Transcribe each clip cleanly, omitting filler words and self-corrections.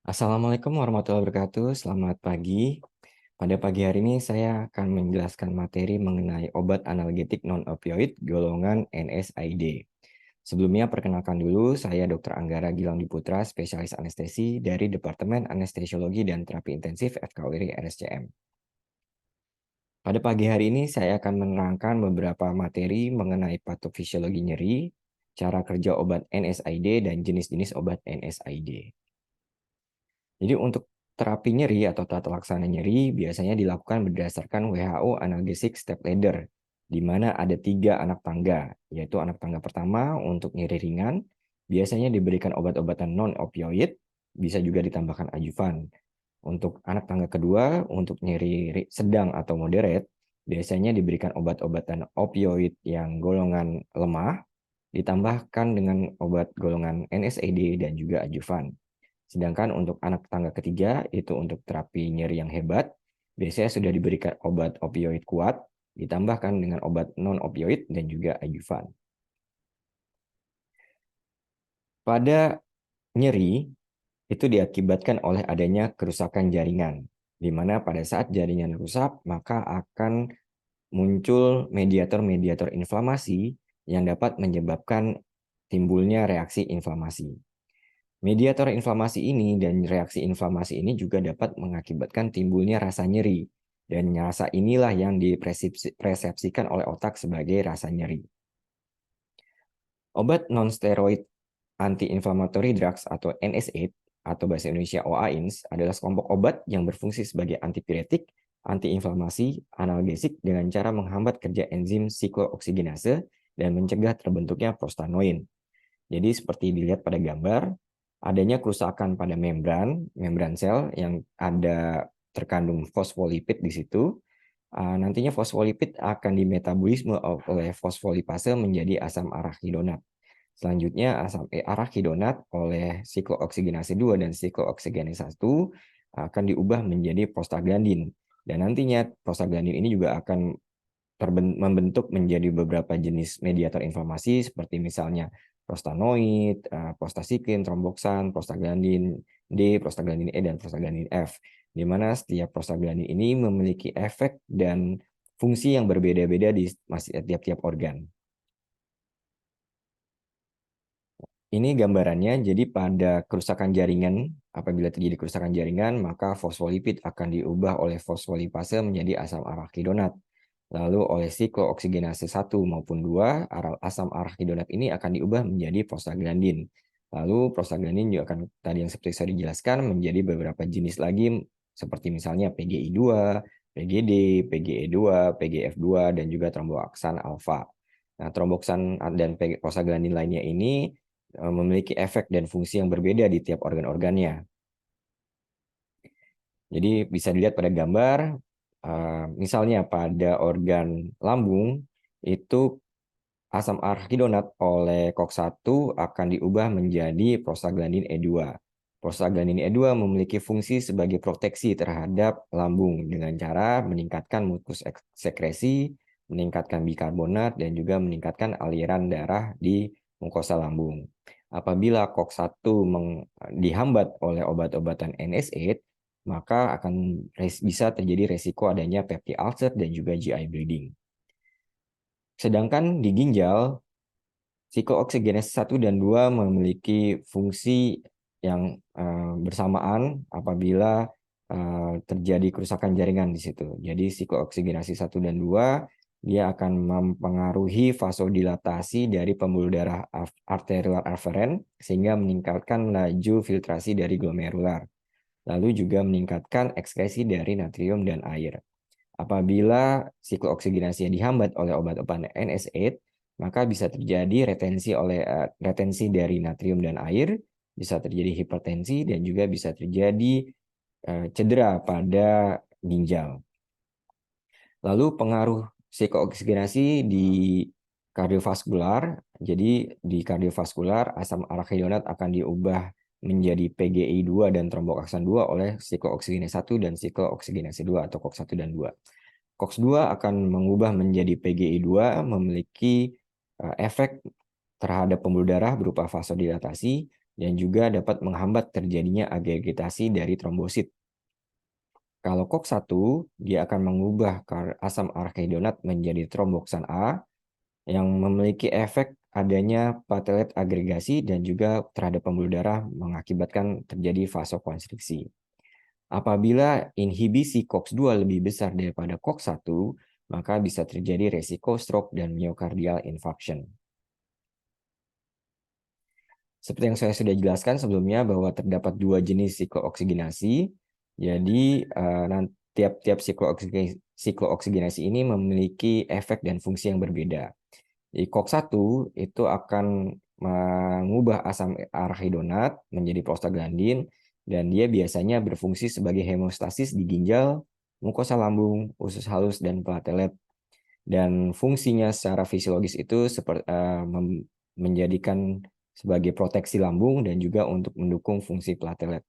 Assalamualaikum warahmatullahi wabarakatuh. Selamat pagi. Pada pagi hari ini saya akan menjelaskan materi mengenai obat analgetik non-opioid golongan NSAID. Sebelumnya perkenalkan dulu, saya Dr. Anggara Gilang Diputra, spesialis anestesi dari Departemen Anestesiologi dan Terapi Intensif FKURI RSCM. Pada pagi hari ini saya akan menerangkan beberapa materi mengenai patofisiologi nyeri, cara kerja obat NSAID, dan jenis-jenis obat NSAID. Jadi untuk terapi nyeri atau tata laksana nyeri biasanya dilakukan berdasarkan WHO Analgesic Step Ladder, di mana ada 3 anak tangga, yaitu anak tangga pertama untuk nyeri ringan, biasanya diberikan obat-obatan non-opioid, bisa juga ditambahkan adjuvan. Untuk anak tangga kedua, untuk nyeri sedang atau moderate, biasanya diberikan obat-obatan opioid yang golongan lemah, ditambahkan dengan obat golongan NSAID dan juga adjuvan. Sedangkan untuk anak tangga ketiga, itu untuk terapi nyeri yang hebat, biasanya sudah diberikan obat opioid kuat, ditambahkan dengan obat non-opioid dan juga adjuvan. Pada nyeri, itu diakibatkan oleh adanya kerusakan jaringan, di mana pada saat jaringan rusak, maka akan muncul mediator-mediator inflamasi yang dapat menyebabkan timbulnya reaksi inflamasi. Mediator inflamasi ini dan reaksi inflamasi ini juga dapat mengakibatkan timbulnya rasa nyeri. Dan rasa inilah yang dipersepsikan oleh otak sebagai rasa nyeri. Obat non-steroid anti-inflammatory drugs atau NSAID atau bahasa Indonesia OAINS adalah sekelompok obat yang berfungsi sebagai antipiretik, antiinflamasi, analgesik dengan cara menghambat kerja enzim siklooksigenase dan mencegah terbentuknya prostanoid. Jadi seperti dilihat pada gambar, adanya kerusakan pada membran sel yang ada terkandung fosfolipid di situ. Nantinya fosfolipid akan dimetabolisme oleh fosfolipase menjadi asam arachidonat. Selanjutnya asam arachidonat oleh siklooksigenase 2 dan siklooksigenase 1 akan diubah menjadi prostaglandin. Dan nantinya prostaglandin ini juga akan membentuk menjadi beberapa jenis mediator inflamasi seperti misalnya prostanoid, prostasiklin, tromboksan, prostaglandin D, prostaglandin E, dan prostaglandin F. Di mana setiap prostaglandin ini memiliki efek dan fungsi yang berbeda-beda di tiap-tiap organ. Ini gambarannya, jadi pada kerusakan jaringan, apabila terjadi kerusakan jaringan, maka fosfolipid akan diubah oleh fosfolipase menjadi asam arachidonat. Lalu oleh siklooksigenase 1 maupun 2, asam arachidonat ini akan diubah menjadi prostaglandin. Lalu prostaglandin juga akan, tadi yang seperti saya dijelaskan, menjadi beberapa jenis lagi, seperti misalnya PGI2, PGD, PGE2, PGF2, dan juga tromboksan alfa. Nah, tromboksan dan prostaglandin lainnya ini memiliki efek dan fungsi yang berbeda di tiap organ-organnya. Jadi bisa dilihat pada gambar, misalnya pada organ lambung, itu asam arachidonat oleh COX-1 akan diubah menjadi prostaglandin E2. Prostaglandin E2 memiliki fungsi sebagai proteksi terhadap lambung dengan cara meningkatkan mukus sekresi, meningkatkan bikarbonat, dan juga meningkatkan aliran darah di mukosa lambung. Apabila COX-1 dihambat oleh obat-obatan NSAID, maka akan bisa terjadi resiko adanya peptic ulcer dan juga GI bleeding. Sedangkan di ginjal, siklooksigenase 1 dan 2 memiliki fungsi yang bersamaan apabila terjadi kerusakan jaringan di situ. Jadi siklooksigenase 1 dan 2 dia akan mempengaruhi vasodilatasi dari pembuluh darah arterial aferen sehingga meningkatkan laju filtrasi dari glomerular. Lalu juga meningkatkan ekskresi dari natrium dan air. Apabila siklooksigenasi yang dihambat oleh obat-obatan NSAID, maka bisa terjadi retensi dari natrium dan air, bisa terjadi hipertensi, dan juga bisa terjadi cedera pada ginjal. Lalu pengaruh siklooksigenasi di kardiovaskular, jadi di kardiovaskular asam arachidonat akan diubah menjadi PGI2 dan tromboksan 2 oleh siklooksigenase 1 dan siklooksigenase 2 atau COX-1 dan 2. COX-2 akan mengubah menjadi PGI2, memiliki efek terhadap pembuluh darah berupa vasodilatasi, dan juga dapat menghambat terjadinya agregatasi dari trombosit. Kalau COX-1, dia akan mengubah asam arachidonat menjadi tromboksan A yang memiliki efek adanya platelet agregasi dan juga terhadap pembuluh darah mengakibatkan terjadi vasokonstriksi. Apabila inhibisi COX-2 lebih besar daripada COX-1, maka bisa terjadi resiko stroke dan myocardial infarction. Seperti yang saya sudah jelaskan sebelumnya bahwa terdapat dua jenis siklooksigenasi. Jadi tiap-tiap siklooksigenasi ini memiliki efek dan fungsi yang berbeda. Jadi COX-1 itu akan mengubah asam arachidonat menjadi prostaglandin dan dia biasanya berfungsi sebagai hemostasis di ginjal, mukosa lambung, usus halus dan platelet. Dan fungsinya secara fisiologis itu seperti menjadikan sebagai proteksi lambung dan juga untuk mendukung fungsi platelet.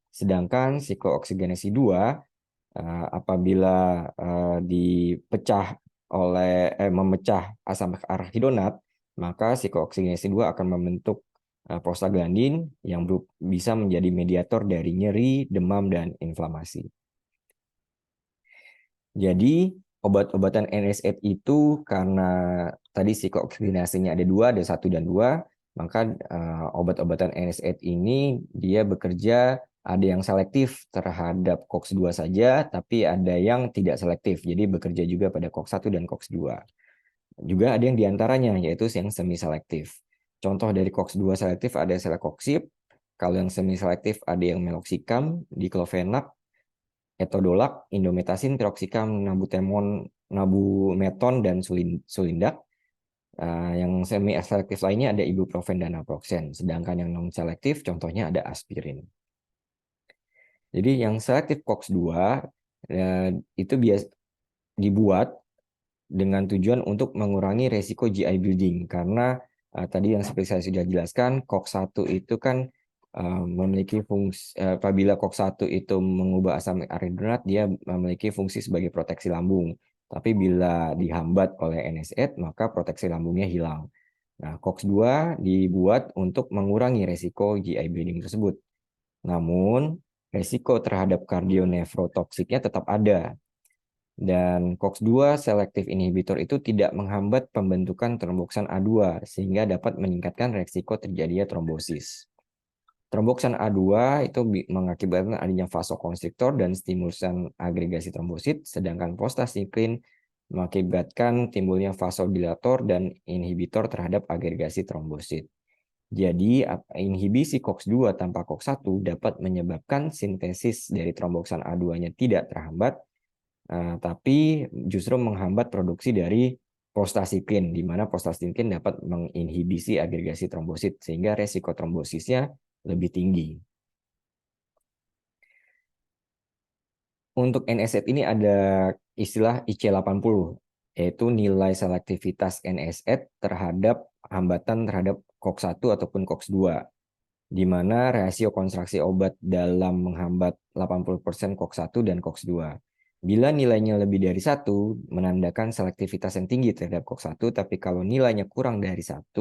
Sedangkan siklooksigenasi 2 apabila memecah asam arachidonat, maka siklooksigenasi 2 akan membentuk prostaglandin yang bisa menjadi mediator dari nyeri, demam, dan inflamasi. Jadi obat-obatan NSAID itu karena tadi siklooksigenasinya ada dua, ada 1 dan 2, maka obat-obatan NSAID ini dia bekerja ada yang selektif terhadap COX-2 saja, tapi ada yang tidak selektif. Jadi bekerja juga pada COX-1 dan COX-2. Juga ada yang diantaranya, yaitu yang semi-selektif. Contoh dari COX-2 selektif ada celecoxib. Kalau yang semi-selektif ada yang meloxicam, diclofenac, etodolac, indomethacin, piroxicam, nabumeton, dan sulindac. Yang semi-selektif lainnya ada ibuprofen dan naproxen. Sedangkan yang non-selektif contohnya ada aspirin. Jadi yang selektif COX-2 itu dibuat dengan tujuan untuk mengurangi resiko GI bleeding karena tadi yang seperti saya sudah jelaskan, COX-1 itu kan memiliki fungsi apabila COX-1 itu mengubah asam arachidonat, dia memiliki fungsi sebagai proteksi lambung. Tapi bila dihambat oleh NSAID, maka proteksi lambungnya hilang. Nah, COX-2 dibuat untuk mengurangi resiko GI bleeding tersebut. Namun, resiko terhadap kardionefrotoksiknya tetap ada. Dan COX-2 selective inhibitor itu tidak menghambat pembentukan tromboksan A2 sehingga dapat meningkatkan resiko terjadinya trombosis. Tromboksan A2 itu mengakibatkan adanya vasokonstriktor dan stimulusan agregasi trombosit, sedangkan prostacyclin mengakibatkan timbulnya vasodilator dan inhibitor terhadap agregasi trombosit. Jadi, inhibisi COX-2 tanpa COX-1 dapat menyebabkan sintesis dari tromboksan A2-nya tidak terhambat, tapi justru menghambat produksi dari prostacyclin, di mana prostacyclin dapat menginhibisi agregasi trombosit, sehingga resiko trombosisnya lebih tinggi. Untuk NSAID ini ada istilah IC80, yaitu nilai selektivitas NSAID terhadap hambatan terhadap COX-1 ataupun COX-2, di mana rasio kontraksi obat dalam menghambat 80% COX-1 dan COX-2. Bila nilainya lebih dari 1, menandakan selektivitas yang tinggi terhadap COX-1, tapi kalau nilainya kurang dari 1,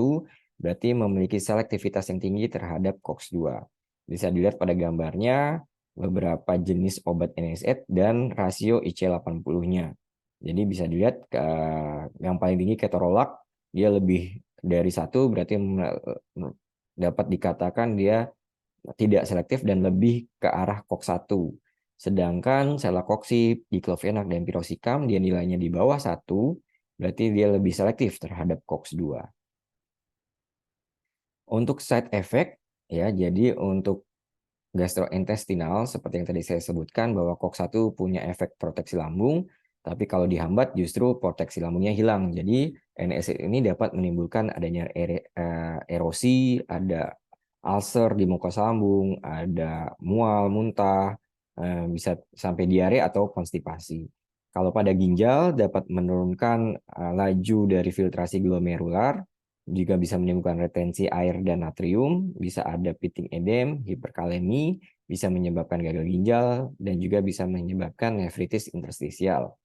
berarti memiliki selektivitas yang tinggi terhadap COX-2. Bisa dilihat pada gambarnya, beberapa jenis obat NSAID dan rasio IC80-nya. Jadi bisa dilihat yang paling tinggi ketorolac, dia lebih dari 1, berarti dapat dikatakan dia tidak selektif dan lebih ke arah COX-1. Sedangkan celecoxib, diclofenac, dan piroxicam dia nilainya di bawah 1, berarti dia lebih selektif terhadap COX-2. Untuk side effect, ya, jadi untuk gastrointestinal seperti yang tadi saya sebutkan bahwa COX-1 punya efek proteksi lambung, tapi kalau dihambat justru proteksi lambungnya hilang. Jadi NSAID ini dapat menimbulkan adanya erosi, ada ulcer di mukosa lambung, ada mual, muntah, bisa sampai diare atau konstipasi. Kalau pada ginjal dapat menurunkan laju dari filtrasi glomerular, juga bisa menimbulkan retensi air dan natrium, bisa ada pitting edem, hiperkalemi, bisa menyebabkan gagal ginjal, dan juga bisa menyebabkan nefritis interstisial.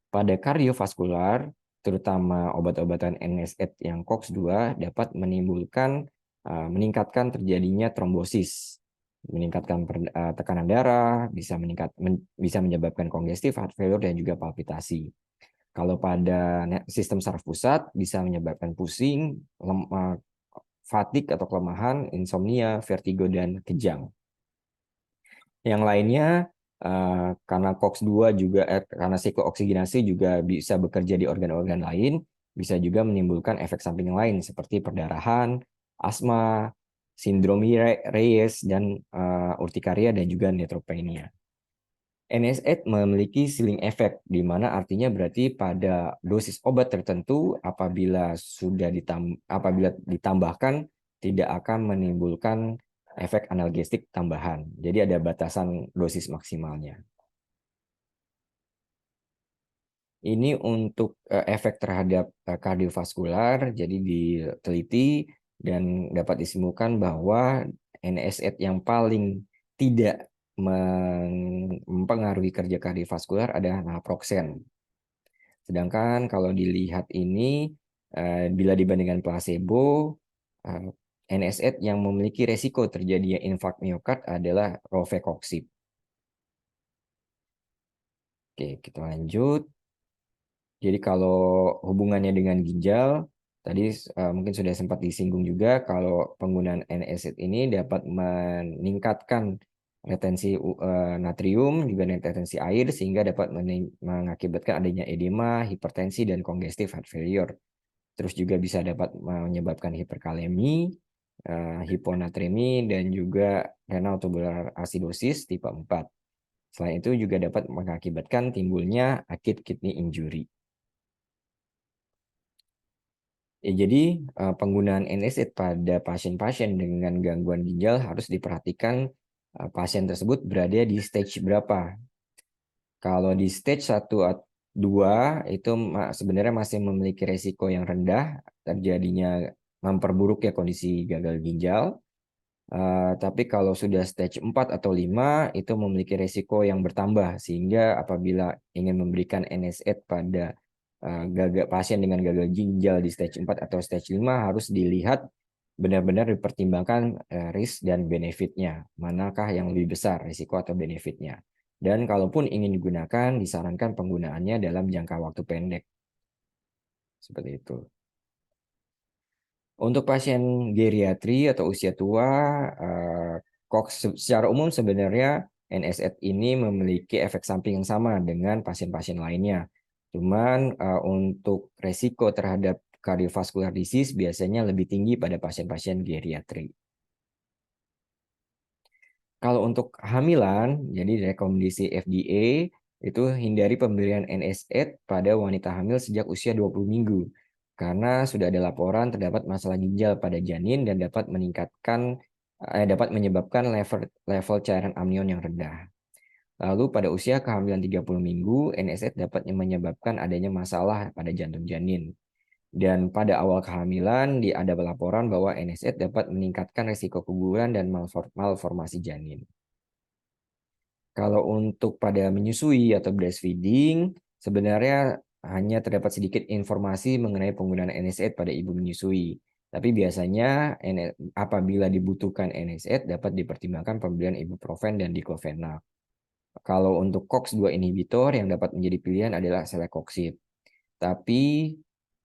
Pada kardiovaskular, terutama obat-obatan NSAID yang COX-2 dapat menimbulkan meningkatkan terjadinya trombosis, meningkatkan tekanan darah, bisa menyebabkan congestive heart failure dan juga palpitasi. Kalau pada sistem saraf pusat bisa menyebabkan pusing, fatigue atau kelemahan, insomnia, vertigo, dan kejang. Yang lainnya karena COX-2 juga karena siklooksigenasi juga bisa bekerja di organ-organ lain, bisa juga menimbulkan efek samping yang lain seperti perdarahan, asma, sindrom Reyes, dan urtikaria dan juga neutropenia. NSAID memiliki ceiling effect, di mana artinya berarti pada dosis obat tertentu apabila ditambahkan tidak akan menimbulkan efek analgesik tambahan. Jadi ada batasan dosis maksimalnya. Ini untuk efek terhadap kardiovaskular, jadi diteliti dan dapat disimpulkan bahwa NSAID yang paling tidak mempengaruhi kerja kardiovaskular adalah naproxen. Sedangkan kalau dilihat ini, bila dibandingkan placebo, NSAID yang memiliki resiko terjadinya infark miokard adalah rofecoxib. Oke, kita lanjut. Jadi kalau hubungannya dengan ginjal, tadi mungkin sudah sempat disinggung juga kalau penggunaan NSAID ini dapat meningkatkan retensi natrium, juga retensi air, sehingga dapat mengakibatkan adanya edema, hipertensi, dan congestive heart failure. Terus juga bisa dapat menyebabkan hiperkalemi, hiponatremi, dan juga renal tubular acidosis tipe 4. Selain itu juga dapat mengakibatkan timbulnya acute kidney injury. Jadi penggunaan NSAID pada pasien-pasien dengan gangguan ginjal harus diperhatikan pasien tersebut berada di stage berapa. Kalau di stage 1 atau 2 itu sebenarnya masih memiliki resiko yang rendah terjadinya memperburuk ya kondisi gagal ginjal. Tapi kalau sudah stage 4 atau 5 itu memiliki resiko yang bertambah, sehingga apabila ingin memberikan NSAID pada pasien dengan gagal ginjal di stage 4 atau stage 5 harus dilihat benar-benar dipertimbangkan risk dan benefitnya, manakah yang lebih besar risiko atau benefitnya. Dan kalaupun ingin digunakan, disarankan penggunaannya dalam jangka waktu pendek. Seperti itu. Untuk pasien geriatri atau usia tua, secara umum sebenarnya NSAID ini memiliki efek samping yang sama dengan pasien-pasien lainnya. Cuman untuk resiko terhadap cardiovascular disease biasanya lebih tinggi pada pasien-pasien geriatri. Kalau untuk kehamilan, jadi rekomendasi FDA itu hindari pemberian NSAID pada wanita hamil sejak usia 20 minggu. Karena sudah ada laporan terdapat masalah ginjal pada janin dan dapat menyebabkan level cairan amnion yang rendah. Lalu pada usia kehamilan 30 minggu, NSAID dapat menyebabkan adanya masalah pada jantung janin. Dan pada awal kehamilan ada laporan bahwa NSAID dapat meningkatkan risiko keguguran dan malformasi janin. Kalau untuk pada menyusui atau breastfeeding, sebenarnya hanya terdapat sedikit informasi mengenai penggunaan NSAID pada ibu menyusui. Tapi biasanya apabila dibutuhkan NSAID dapat dipertimbangkan pemberian ibuprofen dan diclofenac. Kalau untuk COX-2 inhibitor yang dapat menjadi pilihan adalah celecoxib. Tapi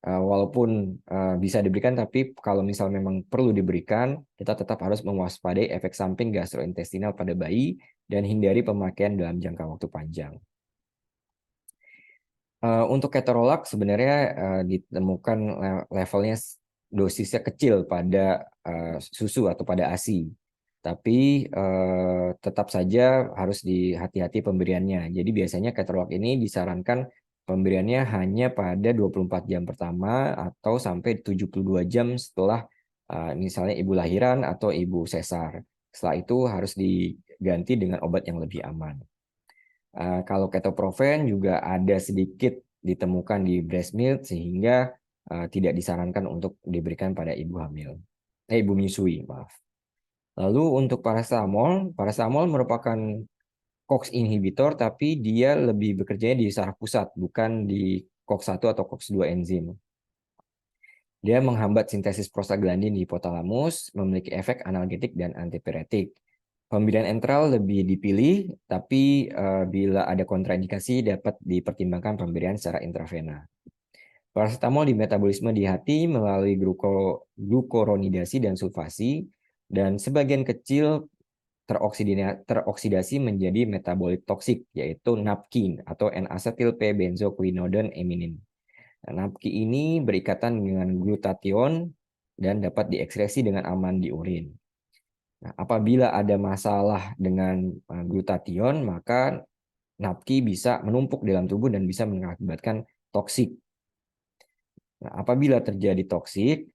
walaupun bisa diberikan, tapi kalau misal memang perlu diberikan, kita tetap harus mewaspadai efek samping gastrointestinal pada bayi dan hindari pemakaian dalam jangka waktu panjang. Untuk ketorolak sebenarnya ditemukan levelnya dosisnya kecil pada susu atau pada ASI. Tapi tetap saja harus dihati-hati pemberiannya. Jadi biasanya ketorolak ini disarankan pemberiannya hanya pada 24 jam pertama atau sampai 72 jam setelah misalnya ibu lahiran atau ibu sesar. Setelah itu harus diganti dengan obat yang lebih aman. Kalau ketoprofen juga ada sedikit ditemukan di breast milk sehingga tidak disarankan untuk diberikan pada ibu hamil. Ibu menyusui, maaf. Lalu untuk paracetamol merupakan COX inhibitor tapi dia lebih bekerjanya di saraf pusat, bukan di COX-1 atau COX-2 enzim. Dia menghambat sintesis prostaglandin di hipotalamus, memiliki efek analgetik dan antipiretik. Pemberian enteral lebih dipilih, tapi bila ada kontraindikasi dapat dipertimbangkan pemberian secara intravena. Paracetamol di metabolisme di hati melalui glukoronidasi dan sulfasi, dan sebagian kecil teroksidasi menjadi metabolit toksik, yaitu napkin atau N-asetil P-benzoquinone aminin. NAPKI ini berikatan dengan glutathione dan dapat diekskresi dengan aman di urin. Nah, apabila ada masalah dengan glutathione, maka NAPKI bisa menumpuk dalam tubuh dan bisa mengakibatkan toksik. Nah, apabila terjadi toksik,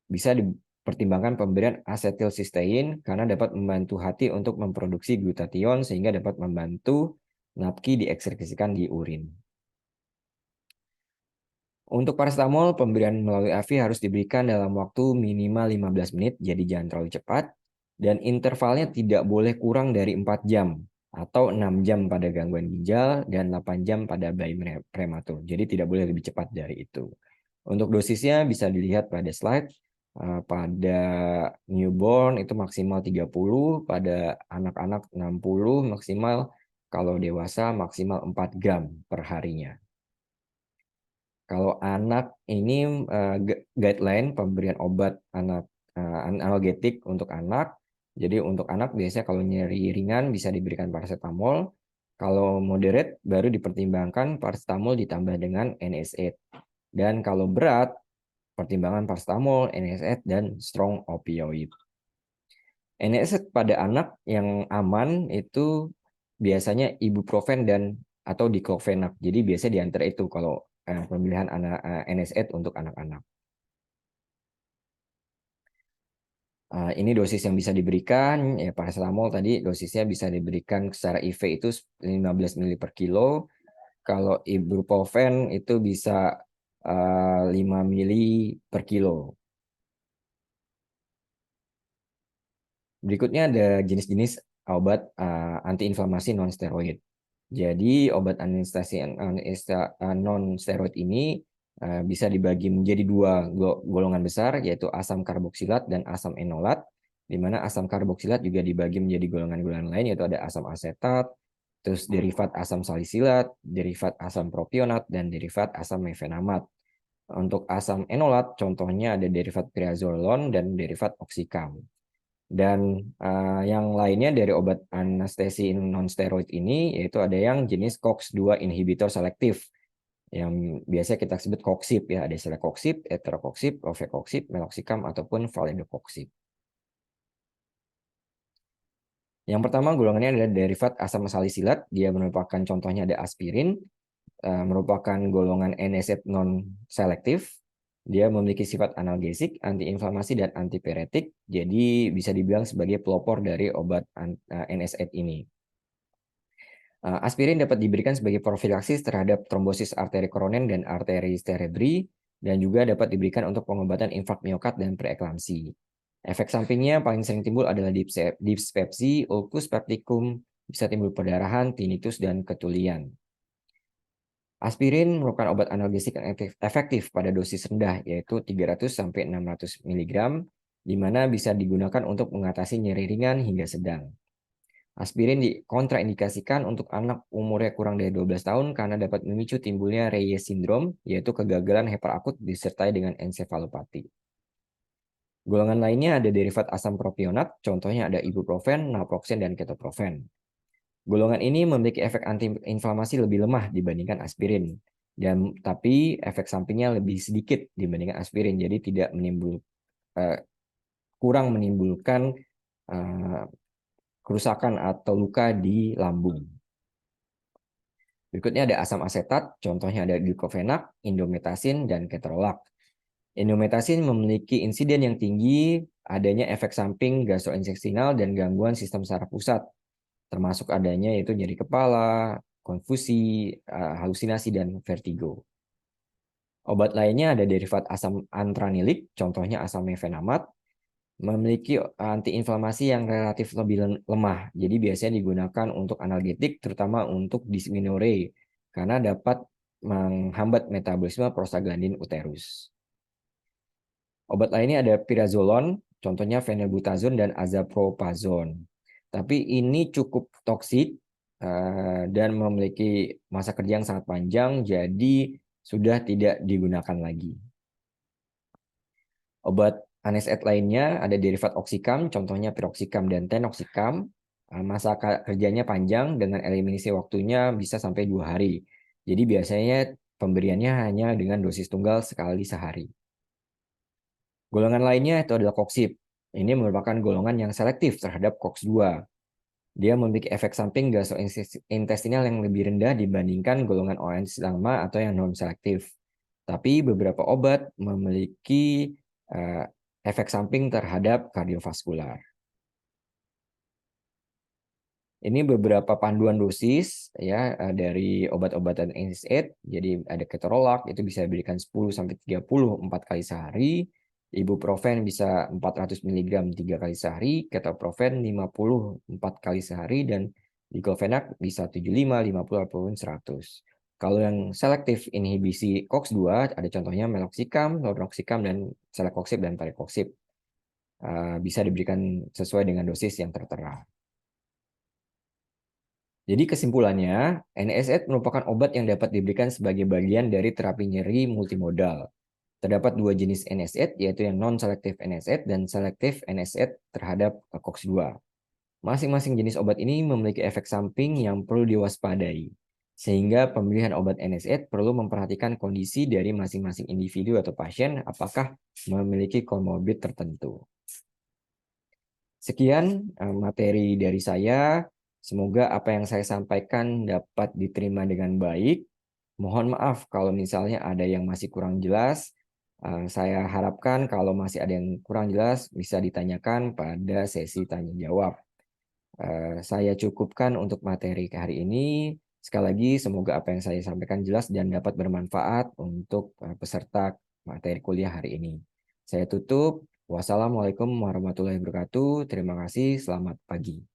bisa dipertimbangkan pemberian asetilsistein karena dapat membantu hati untuk memproduksi glutathione sehingga dapat membantu NAPKI diekskresikan di urin. Untuk paracetamol, pemberian melalui AV harus diberikan dalam waktu minimal 15 menit, jadi jangan terlalu cepat. Dan intervalnya tidak boleh kurang dari 4 jam, atau 6 jam pada gangguan ginjal, dan 8 jam pada bayi prematur. Jadi tidak boleh lebih cepat dari itu. Untuk dosisnya bisa dilihat pada slide. Pada newborn itu maksimal 30, pada anak-anak 60 maksimal, kalau dewasa maksimal 4 gram per harinya. Kalau anak ini guideline pemberian obat analgetik untuk anak. Jadi untuk anak biasanya kalau nyeri ringan bisa diberikan paracetamol. Kalau moderate baru dipertimbangkan paracetamol ditambah dengan NSAID. Dan kalau berat pertimbangan paracetamol, NSAID dan strong opioid. NSAID pada anak yang aman itu biasanya ibuprofen dan atau diclofenac. Jadi biasanya di antara itu kalau pemilihan NSAID untuk anak-anak. Ini dosis yang bisa diberikan, ya paracetamol tadi dosisnya bisa diberikan secara IV itu 15 ml per kilo. Kalau ibuprofen itu bisa 5 ml per kilo. Berikutnya ada jenis-jenis obat antiinflamasi non-steroid. Jadi obat anestesi non-steroid ini bisa dibagi menjadi dua golongan besar, yaitu asam karboksilat dan asam enolat, di mana asam karboksilat juga dibagi menjadi golongan-golongan lain, yaitu ada asam asetat, terus derivat asam salisilat, derivat asam propionat, dan derivat asam mefenamat. Untuk asam enolat, contohnya ada derivat triazolon dan derivat oksikam. Dan yang lainnya dari obat anestesi non-steroid ini, yaitu ada yang jenis COX-2 inhibitor selektif, yang biasa kita sebut COXIP ya, ada celecoxib, etracoxib, ovecoxib, meloxicam ataupun validocoxib. Yang pertama golongannya adalah derivat asam salisilat, dia merupakan contohnya ada aspirin, merupakan golongan NSAID non-selektif. Dia memiliki sifat analgesik, antiinflamasi, dan antipiretik. Jadi bisa dibilang sebagai pelopor dari obat NSAID ini. Aspirin dapat diberikan sebagai profilaksis terhadap trombosis arteri koroner dan arteri cerebri, dan juga dapat diberikan untuk pengobatan infark miokard dan preeklamsi. Efek sampingnya paling sering timbul adalah dispepsi, ulcus pepticum, bisa timbul perdarahan, tinnitus, dan ketulian. Aspirin merupakan obat analgesik yang efektif pada dosis rendah, yaitu 300-600 mg, di mana bisa digunakan untuk mengatasi nyeri ringan hingga sedang. Aspirin dikontraindikasikan untuk anak umurnya kurang dari 12 tahun karena dapat memicu timbulnya Reyes syndrome, yaitu kegagalan hiperakut disertai dengan ensefalopati. Golongan lainnya ada derivat asam propionat, contohnya ada ibuprofen, naproxen, dan ketoprofen. Golongan ini memiliki efek antiinflamasi lebih lemah dibandingkan aspirin, tapi efek sampingnya lebih sedikit dibandingkan aspirin, jadi tidak kurang menimbulkan kerusakan atau luka di lambung. Berikutnya ada asam asetat, contohnya ada diclofenac, indomethacin, dan ketorolac. Indomethacin memiliki insiden yang tinggi adanya efek samping gastrointestinal dan gangguan sistem saraf pusat, termasuk adanya yaitu nyeri kepala, konfusi, halusinasi, dan vertigo. Obat lainnya ada derivat asam antranilik, contohnya asam mefenamat, memiliki antiinflamasi yang relatif lebih lemah. Jadi biasanya digunakan untuk analgetik, terutama untuk dysmenorrhea, karena dapat menghambat metabolisme prostaglandin uterus. Obat lainnya ada pirazolon, contohnya phenylbutazone dan azapropazone. Tapi ini cukup toksik dan memiliki masa kerja yang sangat panjang, jadi sudah tidak digunakan lagi. Obat anestet lainnya ada derivat oksikam, contohnya piroxicam dan tenoxicam. Masa kerjanya panjang dengan eliminasi waktunya bisa sampai 2 hari. Jadi biasanya pemberiannya hanya dengan dosis tunggal sekali sehari. Golongan lainnya itu adalah koksib. Ini merupakan golongan yang selektif terhadap COX-2. Dia memiliki efek samping gastrointestinal yang lebih rendah dibandingkan golongan ONS lama atau yang non-selektif. Tapi beberapa obat memiliki efek samping terhadap kardiovaskular. Ini beberapa panduan dosis ya dari obat-obatan NSAID. Jadi ada ketorolak itu bisa diberikan 10 sampai 30 4 kali sehari. Ibuprofen bisa 400 mg 3 kali sehari, ketoprofen 50 4 kali sehari dan diclofenac bisa 75, 50 ataupun 100. Kalau yang selektif inhibisi COX-2 ada contohnya meloxicam, lornoxicam dan celecoxib dan parecoxib. Bisa diberikan sesuai dengan dosis yang tertera. Jadi kesimpulannya, NSAID merupakan obat yang dapat diberikan sebagai bagian dari terapi nyeri multimodal. Terdapat 2 jenis NSAID, yaitu yang non-selective NSAID dan selective NSAID terhadap COX-2. Masing-masing jenis obat ini memiliki efek samping yang perlu diwaspadai. Sehingga pemilihan obat NSAID perlu memperhatikan kondisi dari masing-masing individu atau pasien apakah memiliki komorbid tertentu. Sekian materi dari saya. Semoga apa yang saya sampaikan dapat diterima dengan baik. Mohon maaf kalau misalnya ada yang masih kurang jelas. Saya harapkan kalau masih ada yang kurang jelas bisa ditanyakan pada sesi tanya jawab. Saya cukupkan untuk materi hari ini. Sekali lagi semoga apa yang saya sampaikan jelas dan dapat bermanfaat untuk peserta materi kuliah hari ini. Saya tutup. Wassalamualaikum warahmatullahi wabarakatuh. Terima kasih. Selamat pagi.